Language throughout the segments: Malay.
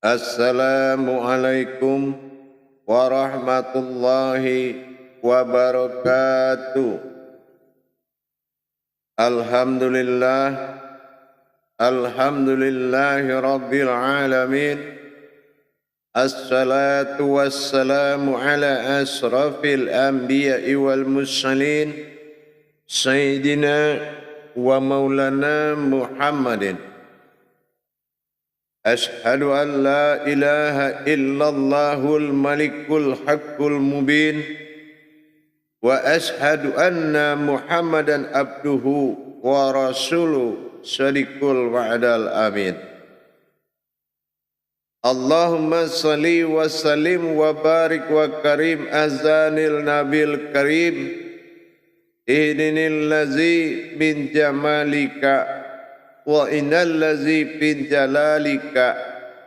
Assalamualaikum warahmatullahi wabarakatuh. Alhamdulillahi rabbil alamin. Assalatu wassalamu ala asrafil anbiya'i wal mursalin Sayyidina wa maulana Muhammadin. Ashhadu an la ilaha illallahul malikul haqqul mubin wa ashhadu anna Muhammadan abduhu wa rasuluh sadiqul wa'dal amin. Allahumma salli wa sallim wa barik wa karim azanil nabil karim ihdinil lazi min jamalika wa innal lazi bin jalalika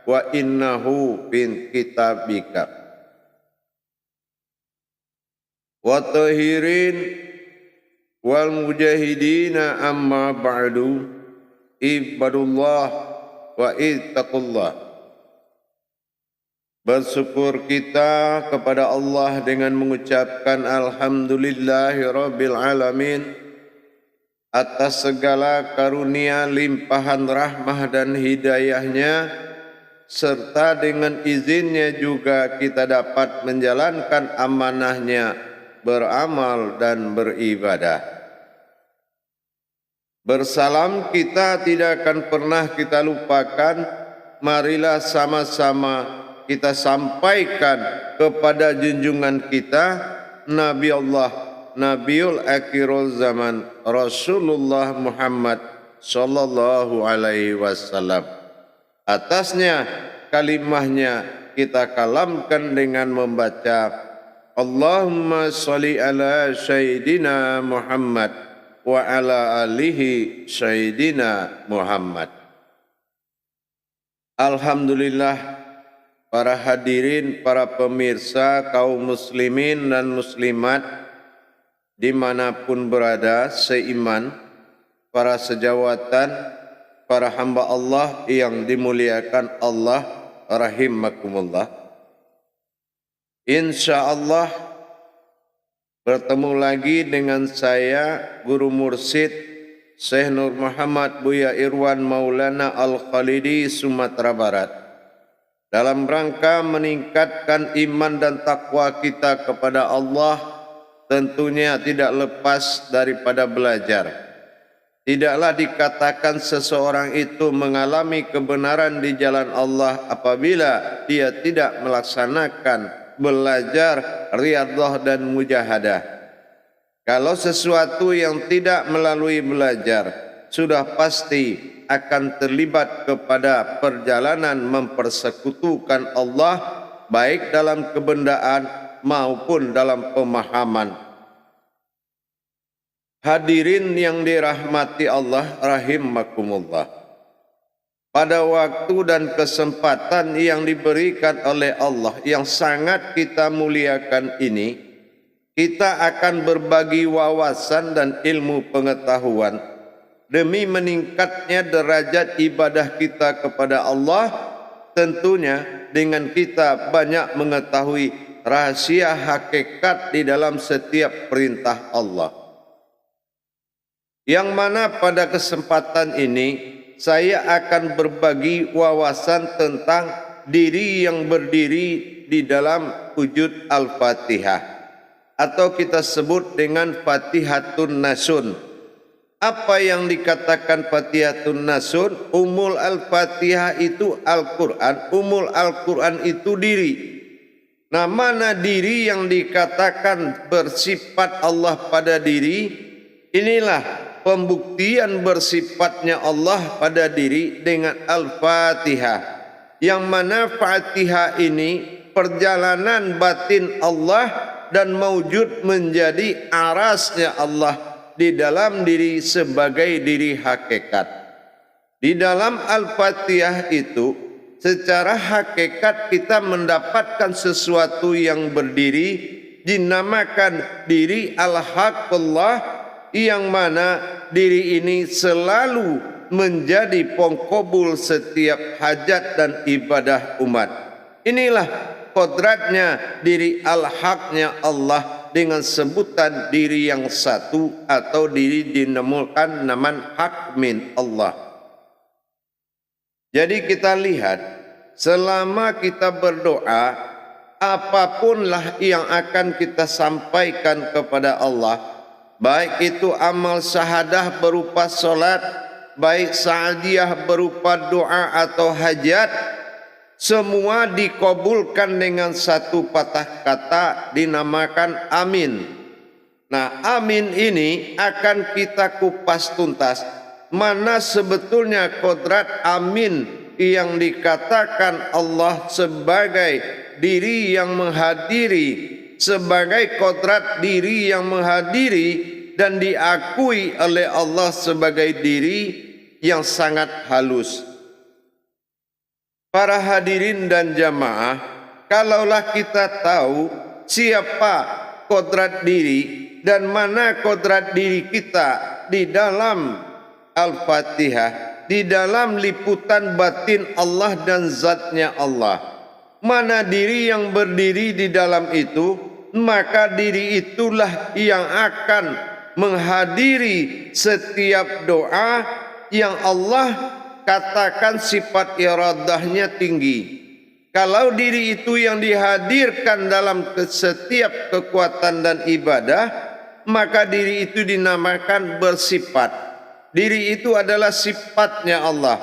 wa innahu bin kitabika wa tahirin wal mujahidina amma ba'du ibadullah wa ittaqullah. Bersyukur kita kepada Allah dengan mengucapkan alhamdulillahi rabbil alamin atas segala karunia limpahan rahmah dan hidayahnya, serta dengan izinnya juga kita dapat menjalankan amanahnya, beramal dan beribadah. Bersalam kita tidak akan pernah kita lupakan. Marilah sama-sama kita sampaikan kepada junjungan kita Nabi Allah, Nabiul Akhirul Zaman, Rasulullah Muhammad sallallahu alaihi wasallam. Atasnya kalimahnya kita kalamkan dengan membaca Allahumma sholli ala Sayyidina Muhammad wa ala alihi Sayyidina Muhammad. Alhamdulillah, para hadirin, para pemirsa, kaum muslimin dan muslimat dimanapun berada seiman, para sejawatan, para hamba Allah yang dimuliakan Allah rahimakumullah. InsyaAllah bertemu lagi dengan saya, Guru Mursyid Syekh Nur Muhammad Buya Irwan Maulana Al-Khalidi, Sumatera Barat, dalam rangka meningkatkan iman dan takwa kita kepada Allah. Tentunya tidak lepas daripada belajar. Tidaklah dikatakan seseorang itu mengalami kebenaran di jalan Allah apabila dia tidak melaksanakan belajar, riyadhah dan mujahadah. Kalau sesuatu yang tidak melalui belajar, sudah pasti akan terlibat kepada perjalanan mempersekutukan Allah, baik dalam kebendaan maupun dalam pemahaman. Hadirin yang dirahmati Allah rahimakumullah, pada waktu dan kesempatan yang diberikan oleh Allah yang sangat kita muliakan ini, kita akan berbagi wawasan dan ilmu pengetahuan demi meningkatnya derajat ibadah kita kepada Allah, tentunya dengan kita banyak mengetahui rahasia hakikat di dalam setiap perintah Allah. Yang mana pada kesempatan ini saya akan berbagi wawasan tentang diri yang berdiri di dalam wujud Al-Fatihah, atau kita sebut dengan Fatihatun Nasun. Apa yang dikatakan Fatihatun Nasun? Umul Al-Fatihah itu Al-Quran, umul Al-Quran itu diri. Nah, mana diri yang dikatakan bersifat Allah pada diri? Inilah pembuktian bersifatnya Allah pada diri dengan Al-Fatihah. Yang mana Fatihah ini perjalanan batin Allah dan maujud menjadi arasnya Allah di dalam diri sebagai diri hakikat. Di dalam Al-Fatihah itu secara hakikat kita mendapatkan sesuatu yang berdiri, dinamakan diri Al-Haqqullah, yang mana diri ini selalu menjadi pengkabul setiap hajat dan ibadah umat. Inilah kodratnya diri al-haqnya Allah dengan sebutan diri yang satu atau diri dinamakan naman haq min Allah. Jadi kita lihat selama kita berdoa, apapunlah yang akan kita sampaikan kepada Allah, baik itu amal syahadah berupa solat, baik sa'adiyah berupa doa atau hajat, semua dikabulkan dengan satu patah kata dinamakan amin. Nah, amin ini akan kita kupas tuntas mana sebetulnya kodrat amin yang dikatakan Allah sebagai diri yang menghadiri, sebagai kodrat diri yang menghadiri dan diakui oleh Allah sebagai diri yang sangat halus. Para hadirin dan jamaah, kalaulah kita tahu siapa kodrat diri dan mana kodrat diri kita di dalam Al-Fatihah, di dalam liputan batin Allah dan zatnya Allah, mana diri yang berdiri di dalam itu, maka diri itulah yang akan menghadiri setiap doa yang Allah katakan sifat iradahnya tinggi. Kalau diri itu yang dihadirkan dalam setiap kekuatan dan ibadah, maka diri itu dinamakan bersifat. Diri itu adalah sifatnya Allah.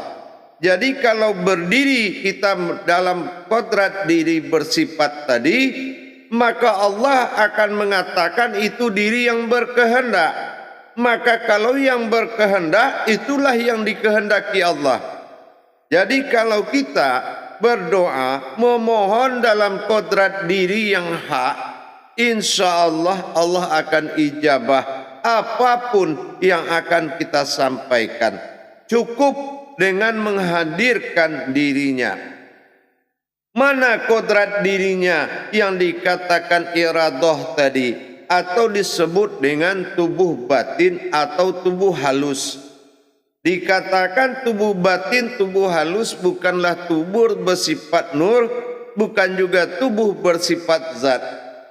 Jadi kalau berdiri kita dalam kodrat diri bersifat tadi, maka Allah akan mengatakan itu diri yang berkehendak. Maka kalau yang berkehendak, itulah yang dikehendaki Allah. Jadi kalau kita berdoa memohon dalam kodrat diri yang hak, insya Allah Allah akan ijabah apapun yang akan kita sampaikan. Cukup dengan menghadirkan dirinya. Mana kodrat dirinya yang dikatakan iradah tadi, atau disebut dengan tubuh batin atau tubuh halus. Dikatakan tubuh batin, tubuh halus bukanlah tubuh bersifat nur, bukan juga tubuh bersifat zat.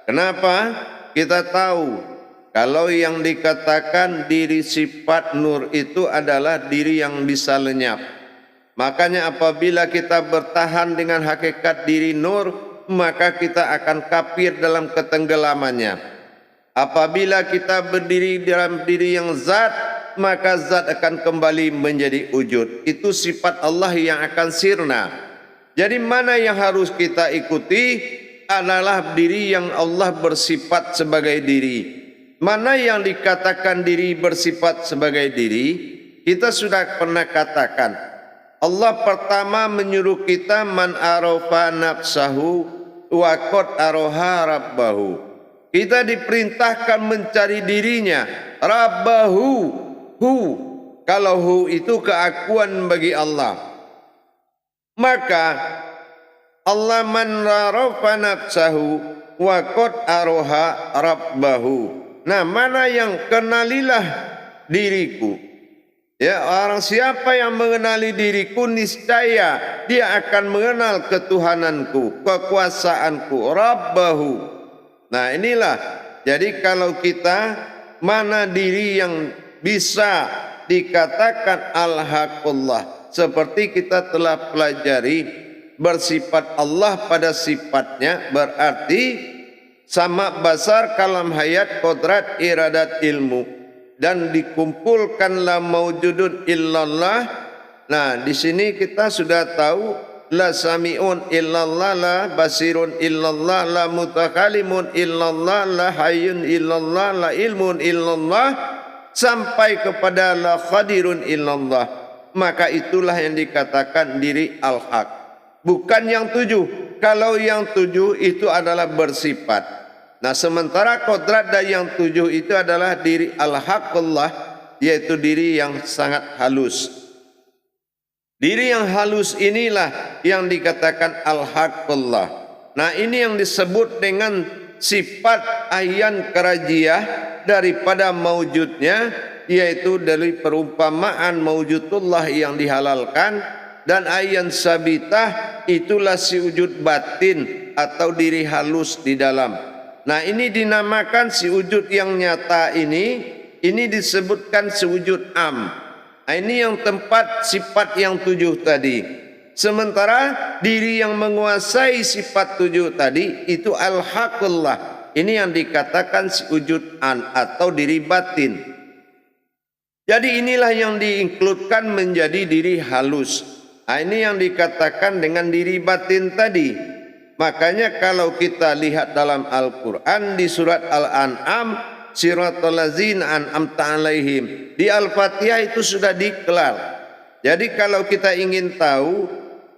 Kenapa? Kita tahu kalau yang dikatakan diri sifat nur itu adalah diri yang bisa lenyap. Makanya apabila kita bertahan dengan hakikat diri nur, maka kita akan kafir dalam ketenggelamannya. Apabila kita berdiri dalam diri yang zat, maka zat akan kembali menjadi wujud. Itu sifat Allah yang akan sirna. Jadi mana yang harus kita ikuti adalah diri yang Allah bersifat sebagai diri. Mana yang dikatakan diri bersifat sebagai diri, kita sudah pernah katakan. Allah pertama menyuruh kita man arafa nafsahu wa qad araha rabbahu. Kita diperintahkan mencari dirinya, rabbahu, hu. Kalau hu itu keakuan bagi Allah. Maka Allah man arafa nafsahu wa qad araha rabbahu. Nah, mana yang kenalilah diriku? Ya, orang siapa yang mengenali diriku, niscaya dia akan mengenal ketuhananku, kekuasaanku, Rabbahu. Nah, inilah. Jadi kalau kita mana diri yang bisa dikatakan al-haqullah, seperti kita telah pelajari bersifat Allah pada sifatnya, berarti sama basar kalam hayat kodrat iradat ilmu, dan dikumpulkanlah maujudun illallah. Nah, di sini kita sudah tahu la sami'un illallah, la basirun illallah, la mutakalimun illallah, la hayyun illallah, la ilmun illallah, sampai kepada la qadirun illallah. Maka itulah yang dikatakan diri al-haq, bukan yang tujuh. Kalau yang tujuh itu adalah bersifat. Nah, sementara kodrat dari yang tujuh itu adalah diri al-haqullah, yaitu diri yang sangat halus. Diri yang halus inilah yang dikatakan al-haqullah. Nah, ini yang disebut dengan sifat ayan kerajiah daripada maujudnya, yaitu dari perumpamaan maujudullah yang dihalalkan, dan ayan sabitah itulah si wujud batin atau diri halus di dalam. Nah, ini dinamakan si wujud yang nyata ini disebutkan sewujud am. Nah, ini yang tempat sifat yang 7 tadi. Sementara diri yang menguasai sifat 7 tadi itu al-haqullah. Ini yang dikatakan si wujud an atau diri batin. Jadi inilah yang diinkludkan menjadi diri halus. Nah, ini yang dikatakan dengan diri batin tadi. Makanya kalau kita lihat dalam Al-Quran di surat Al-An'am, siratal ladzina an'amta alaihim, di Al-Fatihah itu sudah dikelar. Jadi kalau kita ingin tahu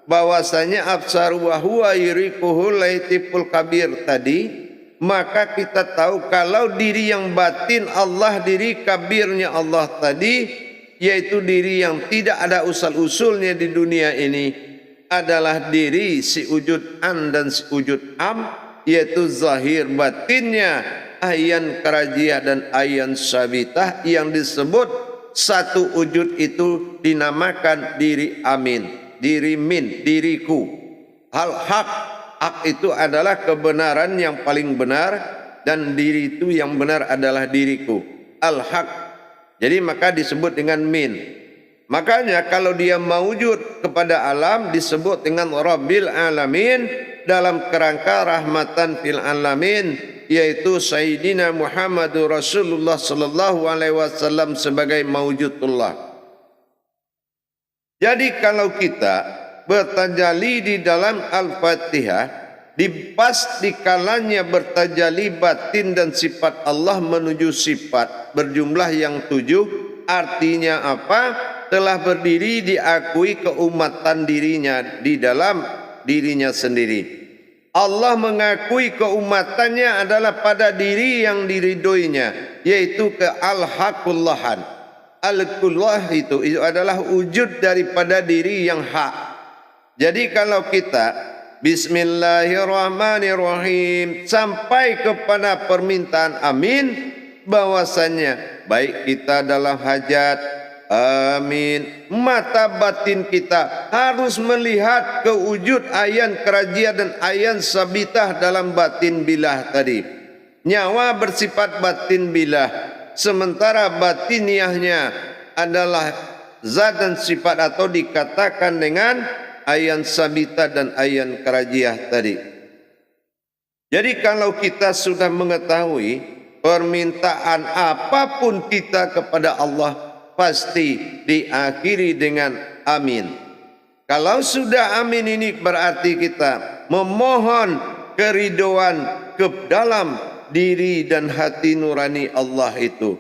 bahwasanya absaru wa huwa yurikuhul laitiful kabir tadi, maka kita tahu kalau diri yang batin Allah, diri kabirnya Allah tadi, yaitu diri yang tidak ada usal-usulnya di dunia ini, adalah diri si wujud an dan si wujud am, yaitu zahir batinnya ayan karajiyah dan ayan sabitah, yang disebut satu wujud itu dinamakan diri amin, diri min, diriku. Al-haq, hak itu adalah kebenaran yang paling benar, dan diri itu yang benar adalah diriku. Al-haq. Jadi maka disebut dengan min. Makanya kalau dia mewujud kepada alam disebut dengan Rabbil Alamin, dalam kerangka rahmatan fil alamin, yaitu Sayyidina Muhammadur Rasulullah sallallahu alaihi wasallam sebagai mawujudullah. Jadi kalau kita bertajalli di dalam Al-Fatihah, pas di kalanya bertajalli batin dan sifat Allah menuju sifat berjumlah yang 7, artinya apa? Telah berdiri diakui keumatan dirinya di dalam dirinya sendiri. Allah mengakui keumatannya adalah pada diri yang diridhoinya, yaitu ke al-haqullahan. Al-kullah itu adalah wujud daripada diri yang hak. Jadi kalau kita Bismillahirrahmanirrahim sampai kepada permintaan amin, bahwasannya baik kita dalam hajat, amin, mata batin kita harus melihat ke wujud ayan kerajia dan ayan sabitah dalam batin bilah tadi. Nyawa bersifat batin bilah, sementara batiniahnya adalah zat dan sifat atau dikatakan dengan ayan sabitah dan ayan kerajiah tadi. Jadi kalau kita sudah mengetahui permintaan apapun kita kepada Allah pasti diakhiri dengan amin. Kalau sudah amin ini berarti kita memohon keridhaan ke dalam diri dan hati nurani Allah itu.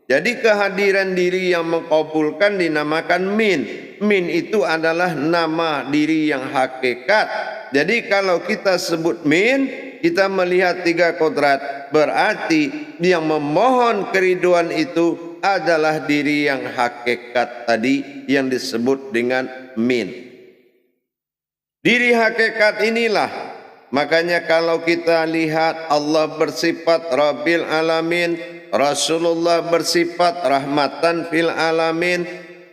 Jadi kehadiran diri yang mengabulkan dinamakan min. Min itu adalah nama diri yang hakikat. Jadi kalau kita sebut min, kita melihat 3 kodrat, berarti yang memohon keridhaan itu adalah diri yang hakikat tadi yang disebut dengan min. Diri hakikat inilah, makanya kalau kita lihat Allah bersifat Rabbil Alamin, Rasulullah bersifat rahmatan fil alamin,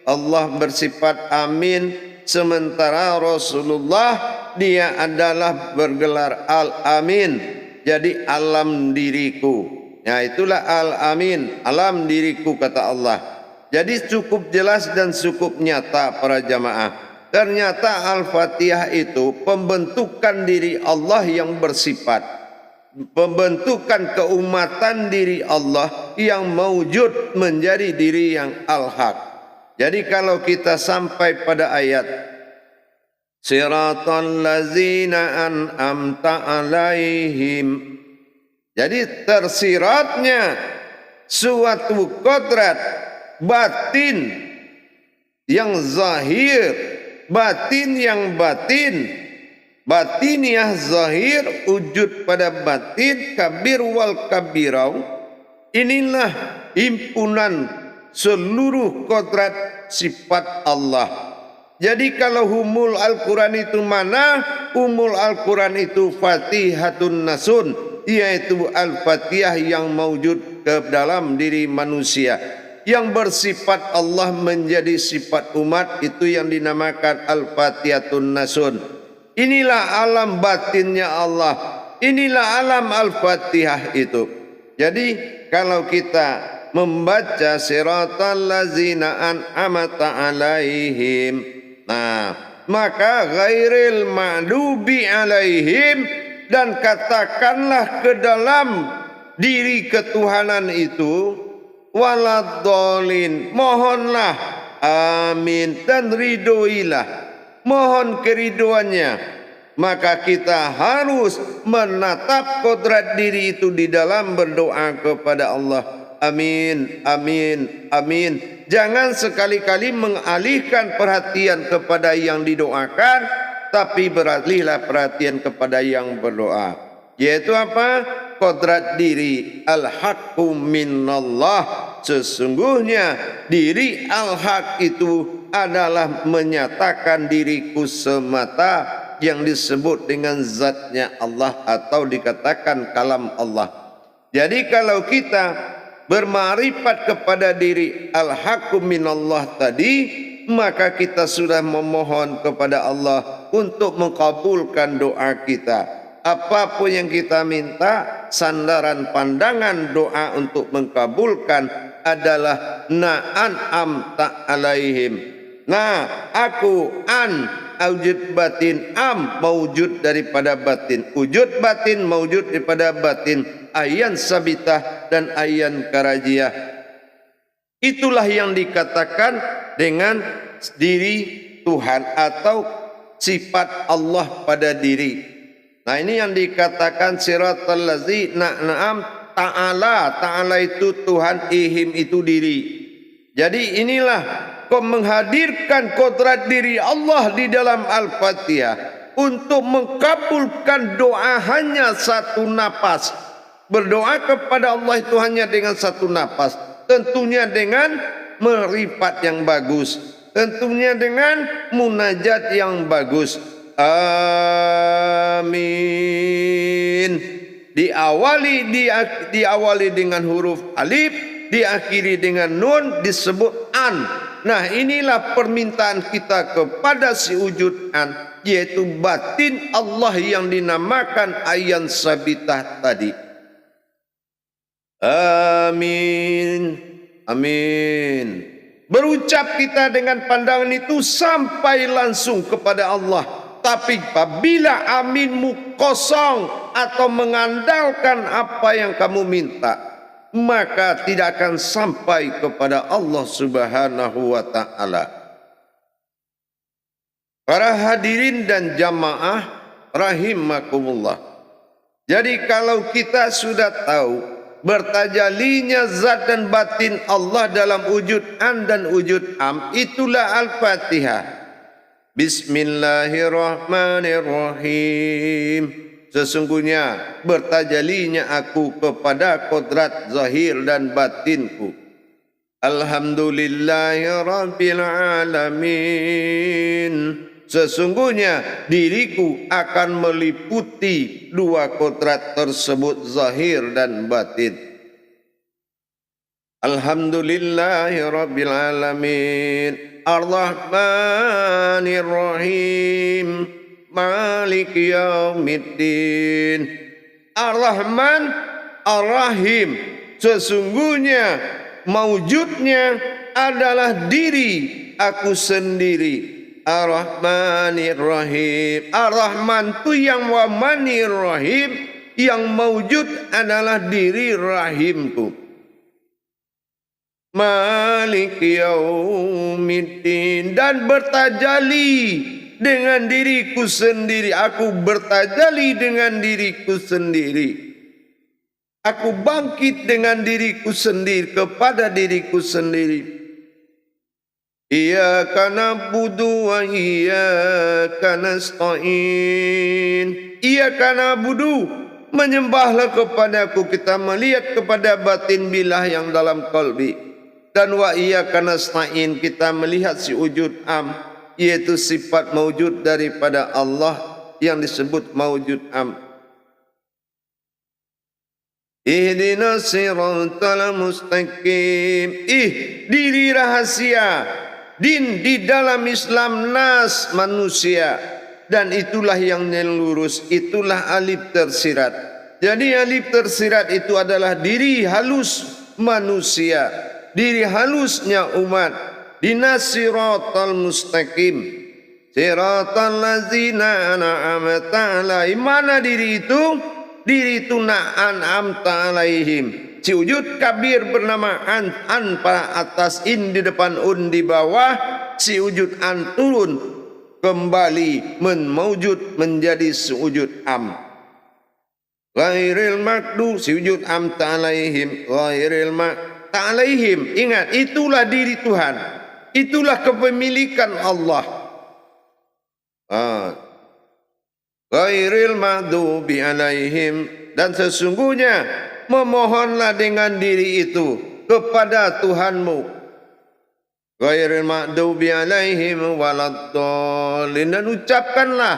Allah bersifat amin, sementara Rasulullah dia adalah bergelar al-amin, jadi alam diriku. Ya, itulah al-amin, alam diriku kata Allah. Jadi cukup jelas dan cukup nyata para jamaah. Ternyata Al-Fatihah itu pembentukan diri Allah yang bersifat, pembentukan keumatan diri Allah yang mewujud menjadi diri yang al-haq. Jadi kalau kita sampai pada ayat siratal ladzina an'amta alaihim, jadi tersiratnya suatu kodrat batin yang zahir, batin yang batin, batiniah zahir, wujud pada batin, kabir wal kabirau. Inilah himpunan seluruh kodrat sifat Allah. Jadi kalau humul Al-Quran itu mana? Humul Al-Quran itu Fatihatun Nasun, yaitu Al-Fatihah yang mewujud ke dalam diri manusia. yang bersifat Allah menjadi sifat umat, itu yang dinamakan Al-Fatihatun Nasun. Inilah alam batinnya Allah, inilah alam Al-Fatihah itu. Jadi kalau kita membaca siratal ladzina an'amta alaihim, nah maka ghairil ma'dubi alaihim, dan katakanlah ke dalam diri ketuhanan itu waladhdallin, mohonlah amin dan ridhoilah, mohon keriduannya. Maka kita harus menatap kodrat diri itu di dalam berdoa kepada Allah. Amin, amin, amin. Jangan sekali-kali mengalihkan perhatian kepada yang didoakan, tapi beralihlah perhatian kepada yang berdoa. Yaitu apa? Kodrat diri al-haqqu minallah. Sesungguhnya diri al-haq itu adalah menyatakan diriku semata, yang disebut dengan zatnya Allah atau dikatakan kalam Allah. Jadi kalau kita bermarifat kepada diri al-haqqu minallah tadi, maka kita sudah memohon kepada Allah untuk mengabulkan doa kita. Apapun yang kita minta, sandaran pandangan doa untuk mengkabulkan adalah na'an'amta alaihim. Nah, aku wujud batin, mawujud daripada batin, wujud batin mawujud daripada batin, ayan sabitah dan ayan karajiah. Itulah yang dikatakan dengan diri Tuhan atau sifat Allah pada diri. Nah, ini yang dikatakan siratal ladzina an'amta ta'ala. Ta'ala itu Tuhan, ihim itu diri. Jadi inilah kau menghadirkan kodrat diri Allah di dalam Al-Fatihah untuk mengkabulkan doa hanya satu napas. Berdoa kepada Allah itu hanya dengan satu napas. Tentunya dengan merifat yang bagus, tentunya dengan munajat yang bagus. Amin. Diawali dengan huruf alif, diakhiri dengan nun, disebut an. Nah, inilah permintaan kita kepada si wujud an, yaitu batin Allah yang dinamakan ayan sabitah tadi. Amin, amin. Berucap kita dengan pandangan itu sampai langsung kepada Allah. Tapi apabila aminmu kosong atau mengandalkan apa yang kamu minta, maka tidak akan sampai kepada Allah Subhanahu wa ta'ala. Para hadirin dan jamaah rahimakumullah. Jadi kalau kita sudah tahu bertajalinya zat dan batin Allah dalam wujud an dan wujud am, itulah Al-Fatihah. Bismillahirrahmanirrahim. Sesungguhnya bertajalinya aku kepada kodrat zahir dan batinku. Alhamdulillahirabbil alamin. Sesungguhnya diriku akan meliputi dua kodrat tersebut, zahir dan batin. Alhamdulillahirabbil alamin. Ar-Rahmanir-Rahim, Maliki Yaumiddin. Ar-Rahman, Ar-Rahim. Sesungguhnya mawujudnya adalah diri aku sendiri. Ar-Rahmanir-Rahim. Ar-Rahman itu yang Manir-Rahim, yang mawujud adalah diri rahimku. Malik Yaumiddin, dan bertajali dengan diriku sendiri. Aku bertajali dengan diriku sendiri. Aku bangkit dengan diriku sendiri kepada diriku sendiri. Iyyaka na'budu wa iyyaka nasta'in. Iyyaka na'budu, menyembahlah kepadaku, kita melihat kepada batin bilah yang dalam qalbi. Dan wa iyyaka nasta'in, kita melihat si wujud am, yaitu sifat mawujud daripada Allah yang disebut mawujud am. Ihdinas siratal mustaqim. Diri rahasia din di dalam Islam nas manusia, dan itulah yang lurus, itulah alif tersirat. Jadi alif tersirat itu adalah diri halus manusia, diri halusnya umat. Dinas siratal mustaqim, siratal ladzina an'amta alaihim. Mana diri itu? Diri itu an'amta alaihim. Si wujud kabir bernama an pada atas, in di depan, un di bawah. Si wujud an turun kembali menwujud menjadi sewujud am. Ghairil maghdubi, si wujud am ta'alaihim, ghairil ta'alaihim. Ingat, itulah diri Tuhan, itulah kepemilikan Allah. Ghairil maghdubi alaihim, dan sesungguhnya memohonlah dengan diri itu kepada Tuhanmu. Ghairil maghdubi alaihim waladdallin, dan ucapkanlah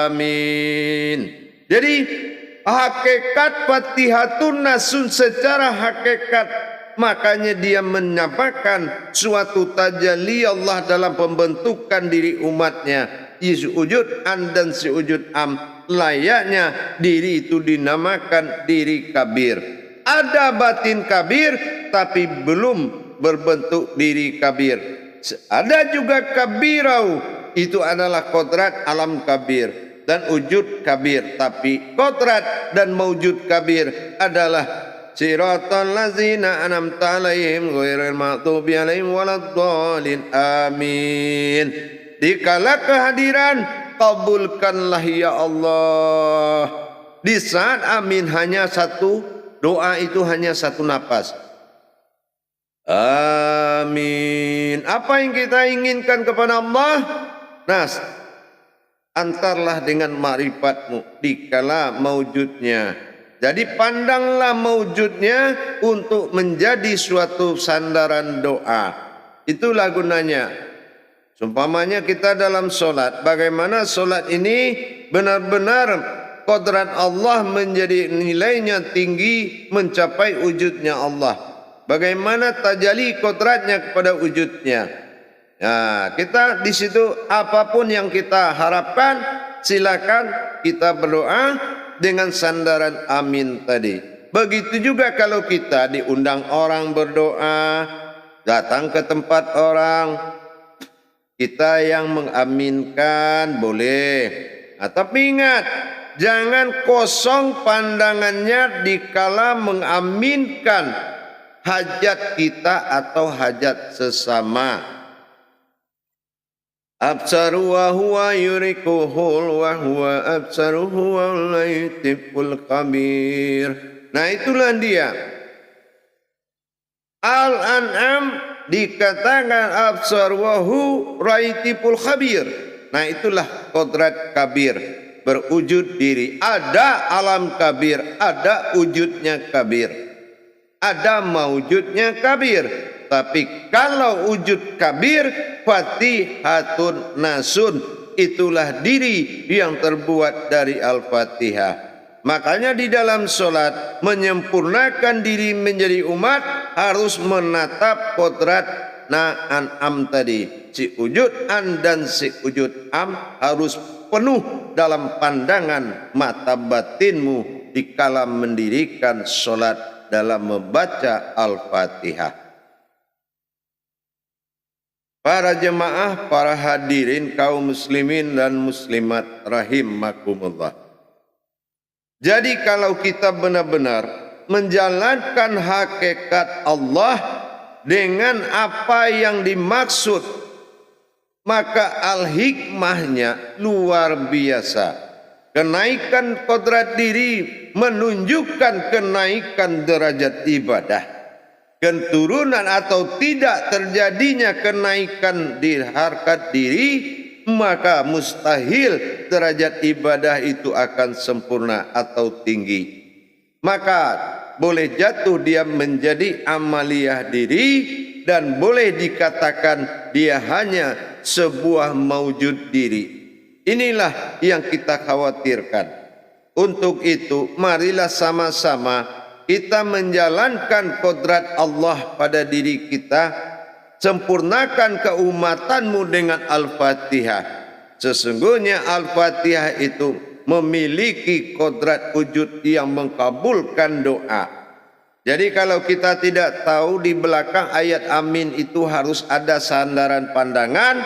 amin. Jadi hakikat Fatihatun Nasun secara hakikat, makanya dia menyamakan suatu tajalli Allah dalam pembentukan diri umatnya. Wujud an dan si wujud am, layaknya diri itu dinamakan diri kabir. Ada batin kabir tapi belum berbentuk diri kabir. Ada juga kabirau, itu adalah kodrat alam kabir dan wujud kabir, tapi kodrat dan mewujud kabir adalah siratal ladzina an'amta alaihim ghairil maghdubi alaihim waladdallin. Amin. Dikala kehadiran, kabulkanlah ya Allah. Di saat amin hanya satu, doa itu hanya satu napas. Amin. Apa yang kita inginkan kepada Allah? Nas, antarlah dengan ma'rifatmu dikala maujudnya. Jadi pandanglah maujudnya untuk menjadi suatu sandaran doa. Itulah gunanya. Sumpamanya kita dalam solat, bagaimana solat ini benar-benar kodrat Allah menjadi nilainya tinggi, mencapai wujudnya Allah. Bagaimana tajalli kodratnya kepada wujudnya. Nah, kita di situ apapun yang kita harapkan, silakan kita berdoa dengan sandaran amin tadi. Begitu juga kalau kita diundang orang berdoa, datang ke tempat orang, kita yang mengaminkan boleh. Nah, tapi ingat, jangan kosong pandangannya dikala mengaminkan hajat kita atau hajat sesama. Absaru wa huwa yurikuhul wa huwa absaruhu wa latiful khabir. Nah, itulah dia. Al-An'am dikatakan absar wahu raitiful khabir. Nah, itulah kodrat kabir, berwujud diri. Ada alam kabir, ada wujudnya kabir, ada mawujudnya kabir. Tapi kalau wujud kabir, Fatihatun Nasun, itulah diri yang terbuat dari Al-Fatihah. Makanya di dalam solat, menyempurnakan diri menjadi umat, harus menatap kodrat na'an-am tadi. Si wujud an dan si wujud am harus penuh dalam pandangan mata batinmu dikala mendirikan solat dalam membaca Al-Fatihah. Para jemaah, para hadirin kaum muslimin dan muslimat rahimakumullah. Jadi kalau kita benar-benar menjalankan hakikat Allah dengan apa yang dimaksud, maka al-hikmahnya luar biasa. Kenaikan kodrat diri menunjukkan kenaikan derajat ibadah. Keturunan atau tidak terjadinya kenaikan di harkat diri, maka mustahil derajat ibadah itu akan sempurna atau tinggi. Maka boleh jatuh dia menjadi amaliyah diri, dan boleh dikatakan dia hanya sebuah maujud diri. Inilah yang kita khawatirkan. Untuk itu marilah sama-sama kita menjalankan kodrat Allah pada diri kita, sempurnakan keumatanmu dengan Al-Fatihah. Sesungguhnya Al-Fatihah itu memiliki kodrat wujud yang mengkabulkan doa. Jadi kalau kita tidak tahu di belakang ayat amin itu harus ada sandaran pandangan,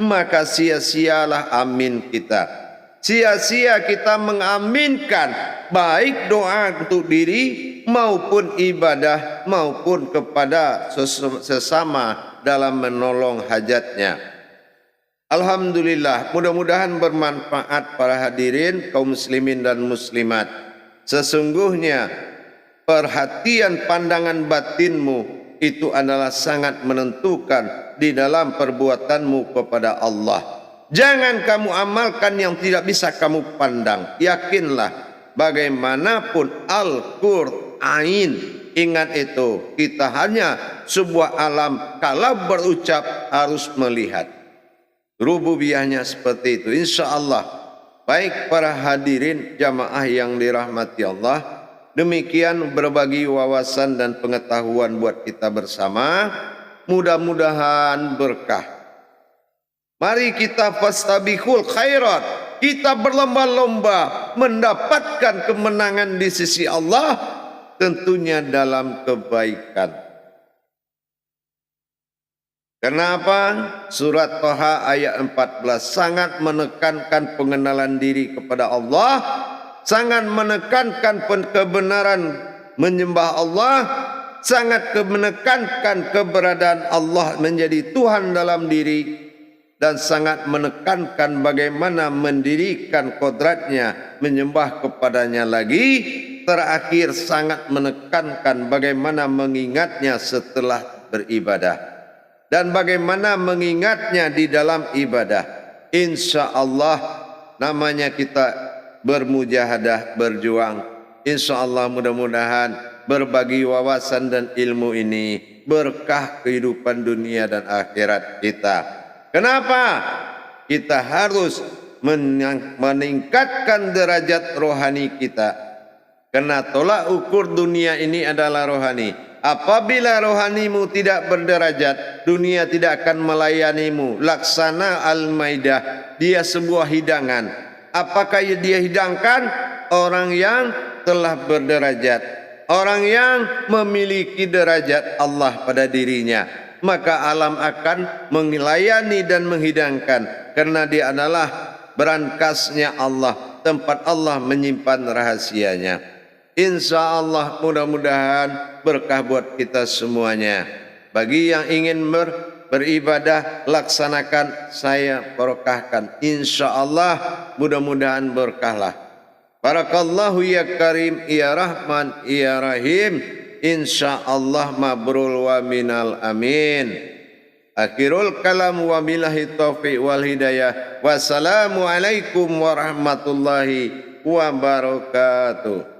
maka sia-sialah amin kita. Sia-sia kita mengaminkan baik doa untuk diri maupun ibadah maupun kepada sesama dalam menolong hajatnya. Alhamdulillah, mudah-mudahan bermanfaat para hadirin kaum muslimin dan muslimat. Sesungguhnya perhatian pandangan batinmu itu adalah sangat menentukan di dalam perbuatanmu kepada Allah. Jangan kamu amalkan yang tidak bisa kamu pandang. Yakinlah bagaimanapun Al-Qur'an, ingat itu, kita hanya sebuah alam, kalau berucap harus melihat. Rububiyahnya seperti itu, insya Allah. Baik para hadirin jamaah yang dirahmati Allah, demikian berbagi wawasan dan pengetahuan buat kita bersama. Mudah-mudahan berkah. Mari kita fastabiqul khairat, kita berlomba-lomba mendapatkan kemenangan di sisi Allah, tentunya dalam kebaikan. Kenapa? Surat Thaha ayat 14 sangat menekankan pengenalan diri kepada Allah, sangat menekankan kebenaran menyembah Allah, sangat menekankan keberadaan Allah menjadi Tuhan dalam diri, dan sangat menekankan bagaimana mendirikan kodratnya menyembah kepadanya lagi. Terakhir sangat menekankan bagaimana mengingatnya setelah beribadah dan bagaimana mengingatnya di dalam ibadah. Insya Allah namanya kita bermujahadah, berjuang. Insya Allah mudah-mudahan berbagi wawasan dan ilmu ini berkah kehidupan dunia dan akhirat kita. Kenapa? Kita harus meningkatkan derajat rohani kita. Karena tolak ukur dunia ini adalah rohani. Apabila rohanimu tidak berderajat, dunia tidak akan melayanimu. Laksana Al-Maidah, dia sebuah hidangan. Apakah dia hidangkan? Orang yang telah berderajat, orang yang memiliki derajat Allah pada dirinya, maka alam akan melayani dan menghidangkan, karena dia adalah berangkasnya Allah, tempat Allah menyimpan rahasianya. Insya Allah mudah-mudahan berkah buat kita semuanya. Bagi yang ingin beribadah, laksanakan, saya barokahkan. Insya Allah mudah-mudahan berkahlah. Barakallahu ya Karim, ya Rahman, ya Rahim. Insya Allah mabrul wa minal amin. Akhirul kalam wa billahi taufiq wal hidayah. Wassalamualaikum warahmatullahi wabarakatuh.